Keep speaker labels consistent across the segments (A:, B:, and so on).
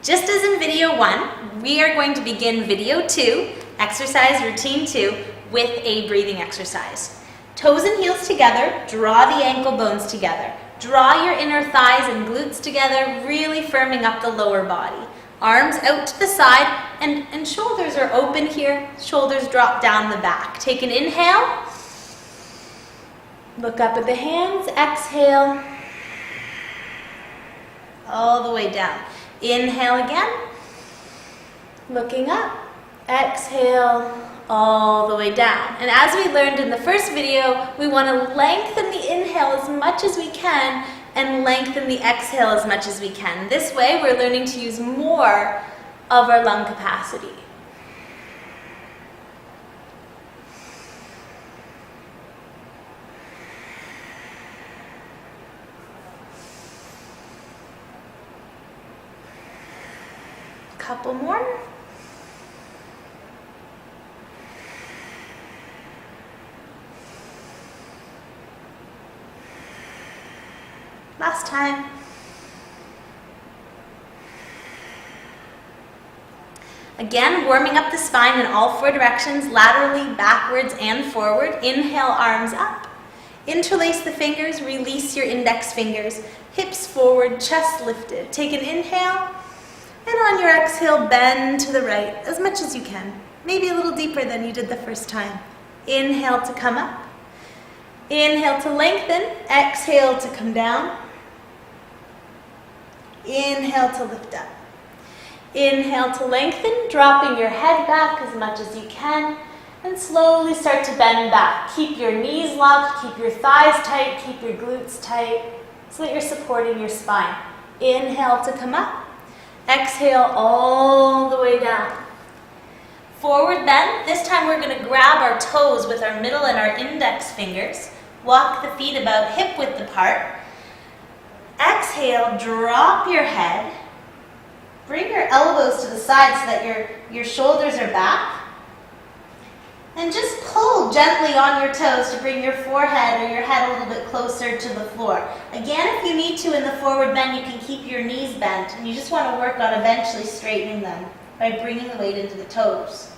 A: Just as in video 1, we are going to begin video 2, exercise routine 2, with a breathing exercise. Toes and heels together, draw the ankle bones together. Draw your inner thighs and glutes together, really firming up the lower body. Arms out to the side and shoulders are open here. Shoulders drop down the back. Take an inhale. Look up at the hands. Exhale. All the way down. Inhale again. Looking up. Exhale. All the way down. And as we learned in the first video, we want to lengthen the inhale as much as we can and lengthen the exhale as much as we can. This way, we're learning to use more of our lung capacity. Couple more. Last time. Again, warming up the spine in all 4 directions, laterally, backwards, and forward. Inhale, arms up. Interlace the fingers, release your index fingers. Hips forward, chest lifted. Take an inhale, and on your exhale, bend to the right as much as you can. Maybe a little deeper than you did the first time. Inhale to come up. Inhale to lengthen. Exhale to come down. Inhale to lift up. Inhale to lengthen, dropping your head back as much as you can, and slowly start to bend back. Keep your knees locked, keep your thighs tight, keep your glutes tight, so that you're supporting your spine. Inhale to come up. Exhale all the way down. Forward bend. This time we're going to grab our toes with our middle and our index fingers. Walk the feet about hip width apart. Exhale, drop your head. Bring your elbows to the side so that your shoulders are back. And just pull gently on your toes to bring your forehead or your head a little bit closer to the floor. Again, if you need to in the forward bend, you can keep your knees bent. And you just want to work on eventually straightening them by bringing the weight into the toes.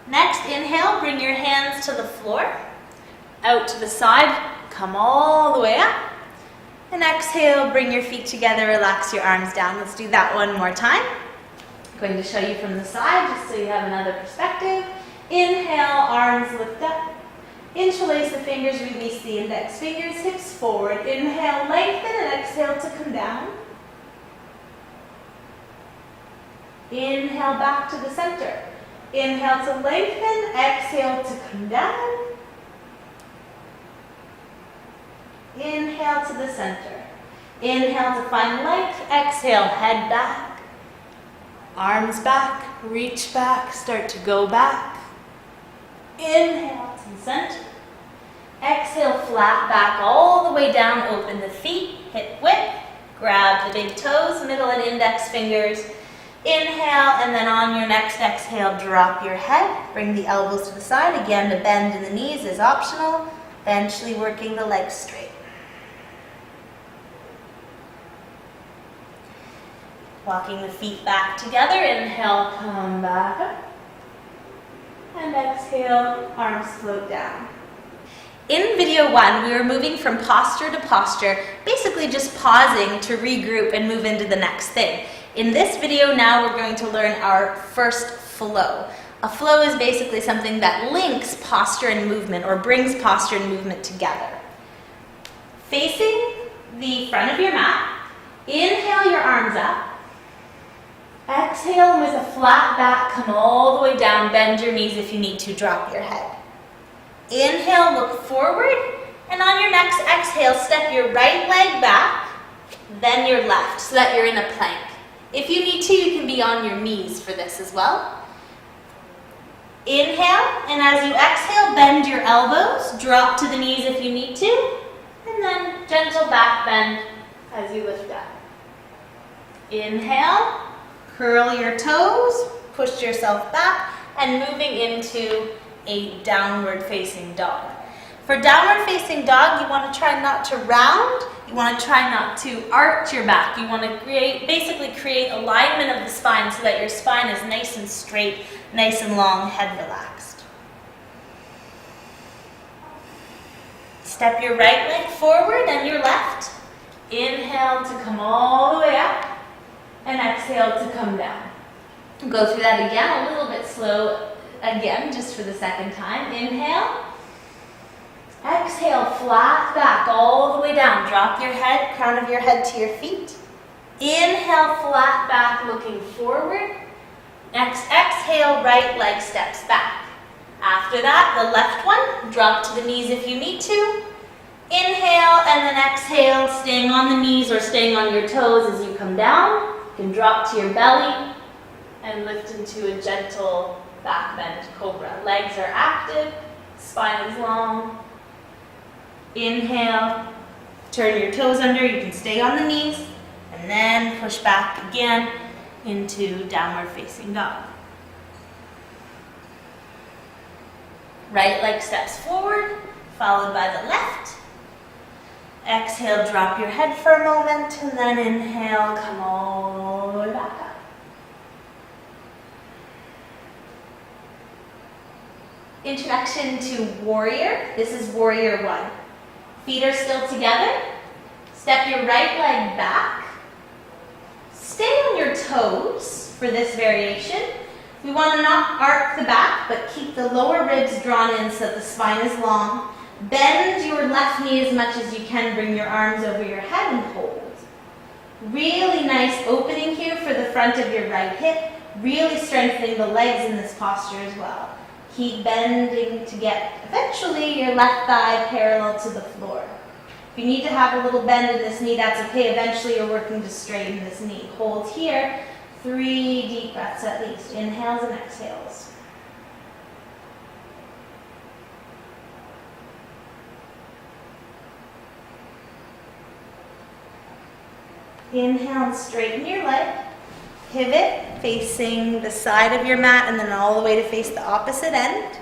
A: Next, inhale, bring your hands to the floor. Out to the side, come all the way up. And exhale, bring your feet together, relax your arms down. Let's do that one more time. I'm going to show you from the side just so you have another perspective. Inhale, arms lift up. Interlace the fingers, release the index fingers, hips forward. Inhale, lengthen, and exhale to come down. Inhale, back to the center. Inhale to lengthen, exhale to come down. Inhale to the center. Inhale to find length. Exhale, head back. Arms back. Reach back. Start to go back. Inhale to the center. Exhale, flat back all the way down. Open the feet, hip width. Grab the big toes, middle and index fingers. Inhale, and then on your next exhale, drop your head. Bring the elbows to the side. Again, the bend in the knees is optional. Eventually working the legs straight. Walking the feet back together. Inhale, come back up. And exhale, arms float down. In video 1, we were moving from posture to posture, basically just pausing to regroup and move into the next thing. In this video now, we're going to learn our first flow. A flow is basically something that links posture and movement, or brings posture and movement together. Facing the front of your mat, inhale your arms up. Exhale, and with a flat back, come all the way down. Bend your knees if you need to. Drop your head. Inhale, look forward. And on your next exhale, step your right leg back, then your left, so that you're in a plank. If you need to, you can be on your knees for this as well. Inhale, and as you exhale, bend your elbows. Drop to the knees if you need to. And then gentle back bend as you lift up. Inhale. Curl your toes, push yourself back, and moving into a downward facing dog. For downward facing dog, you want to try not to round. You want to try not to arch your back. You want to basically create alignment of the spine so that your spine is nice and straight, nice and long, head relaxed. Step your right leg forward and your left. Inhale to come all the way up and exhale to come down. Go through that again, a little bit slow again, just for the second time. Inhale. Exhale, flat back all the way down. Drop your head, crown of your head to your feet. Inhale, flat back, looking forward. Exhale, right leg steps back. After that, the left one, drop to the knees if you need to. Inhale, and then exhale, staying on the knees or staying on your toes as you come down. You can drop to your belly and lift into a gentle back bend cobra. Legs are active, spine is long. Inhale, turn your toes under, you can stay on the knees, and then push back again into downward facing dog. Right leg steps forward, followed by the left. Exhale, drop your head for a moment, and then inhale, come all the way back up. Introduction to warrior. This is warrior one. Feet are still together. Step your right leg back. Stay on your toes for this variation. We want to not arc the back, but keep the lower ribs drawn in so that the spine is long. Bend your left knee as much as you can. Bring your arms over your head and hold. Really nice opening here for the front of your right hip. Really strengthening the legs in this posture as well. Keep bending to get, eventually, your left thigh parallel to the floor. If you need to have a little bend in this knee, that's okay. Eventually, you're working to straighten this knee. Hold here. 3 deep breaths at least. Inhales and exhales. Inhale and straighten your leg. Pivot, facing the side of your mat and then all the way to face the opposite end.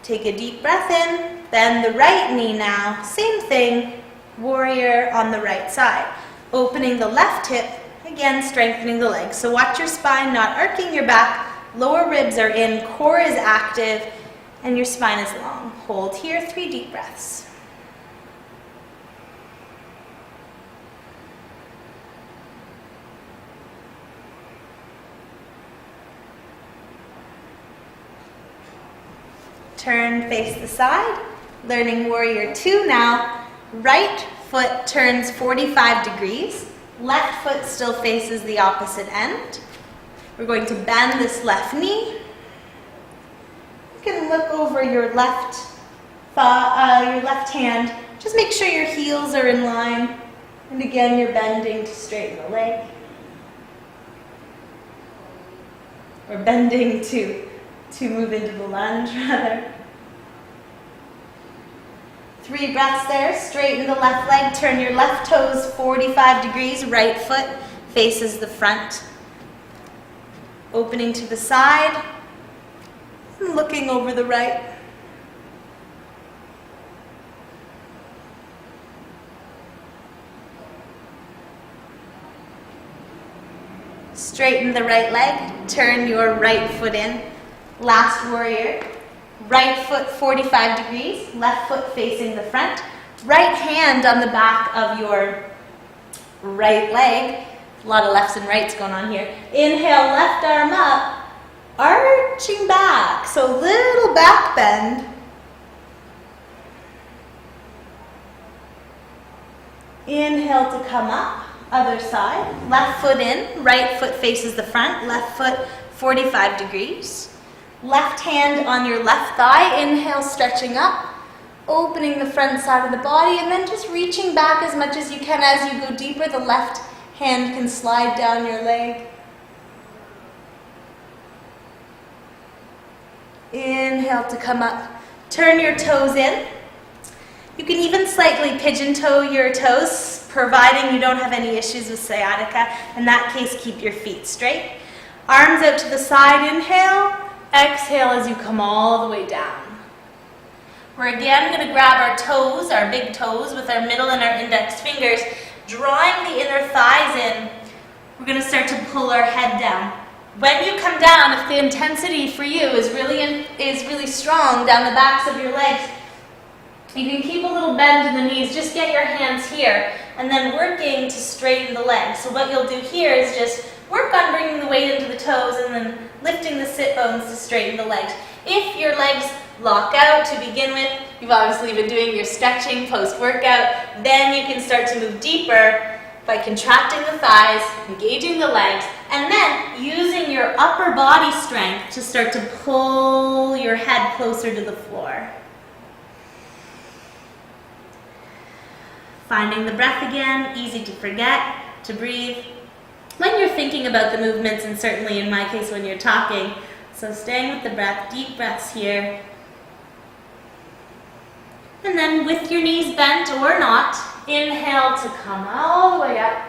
A: Take a deep breath in, bend the right knee now. Same thing, warrior on the right side. Opening the left hip, again strengthening the legs. So watch your spine not arcing your back, lower ribs are in, core is active, and your spine is long. Hold here, 3 deep breaths. Turn, face the side, learning warrior 2 now. Right foot turns 45 degrees, left foot still faces the opposite end. We're going to bend this left knee. You can look over your left hand. Just make sure your heels are in line. And again, you're bending to straighten the leg. Or bending to move into the lunge, rather. 3 breaths there. Straighten the left leg. Turn your left toes 45 degrees. Right foot faces the front. Opening to the side. And looking over the right. Straighten the right leg. Turn your right foot in. Last warrior. Right foot 45 degrees, left foot facing the front. Right hand on the back of your right leg. A lot of lefts and rights going on here. Inhale, left arm up, arching back. So little back bend. Inhale to come up, other side. Left foot in, right foot faces the front, left foot 45 degrees. Left hand on your left thigh, inhale, stretching up, opening the front side of the body, and then just reaching back as much as you can. As you go deeper, the left hand can slide down your leg. Inhale to come up. Turn your toes in. You can even slightly pigeon toe your toes, providing you don't have any issues with sciatica. In that case, keep your feet straight. Arms out to the side, inhale. Exhale as you come all the way down. We're again going to grab our toes, our big toes, with our middle and our index fingers, drawing the inner thighs in. We're going to start to pull our head down. When you come down, if the intensity for you is really strong down the backs of your legs, you can keep a little bend in the knees. Just get your hands here, and then working to straighten the legs. So what you'll do here is just work on bringing the weight into the toes and then lifting the sit bones to straighten the legs. If your legs lock out to begin with, you've obviously been doing your stretching post-workout, then you can start to move deeper by contracting the thighs, engaging the legs, and then using your upper body strength to start to pull your head closer to the floor. Finding the breath again, easy to forget, to breathe when you're thinking about the movements, and certainly in my case when you're talking. So staying with the breath, deep breaths here. And then with your knees bent or not, inhale to come all the way up.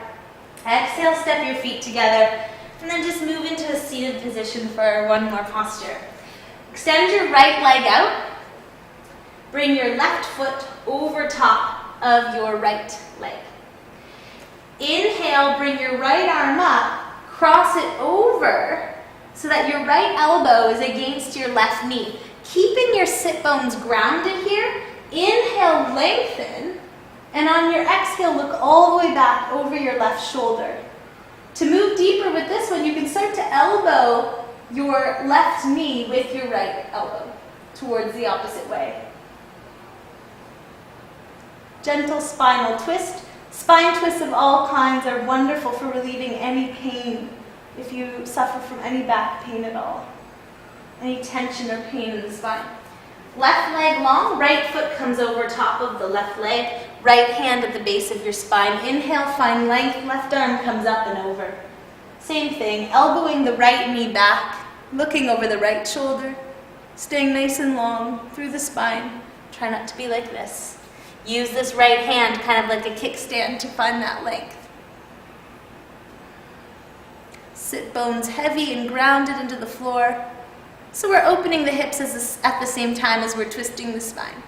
A: Exhale, step your feet together, and then just move into a seated position for one more posture. Extend your right leg out. Bring your left foot over top of your right leg. Inhale, bring your right arm up, cross it over so that your right elbow is against your left knee. Keeping your sit bones grounded here, inhale, lengthen, and on your exhale, look all the way back over your left shoulder. To move deeper with this one, you can start to elbow your left knee with your right elbow towards the opposite way. Gentle spinal twist. Spine twists of all kinds are wonderful for relieving any pain if you suffer from any back pain at all, any tension or pain in the spine. Left leg long, right foot comes over top of the left leg, right hand at the base of your spine. Inhale, find length, left arm comes up and over. Same thing, elbowing the right knee back, looking over the right shoulder, staying nice and long through the spine. Try not to be like this. Use this right hand kind of like a kickstand to find that length. Sit bones heavy and grounded into the floor. So we're opening the hips at the same time as we're twisting the spine.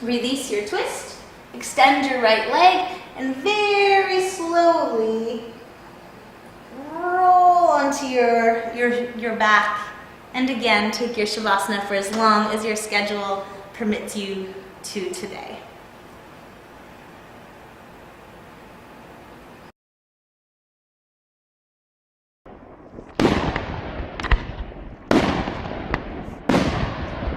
A: Release your twist, extend your right leg, and very slowly roll onto your back. And again, take your Shavasana for as long as your schedule permits you to today.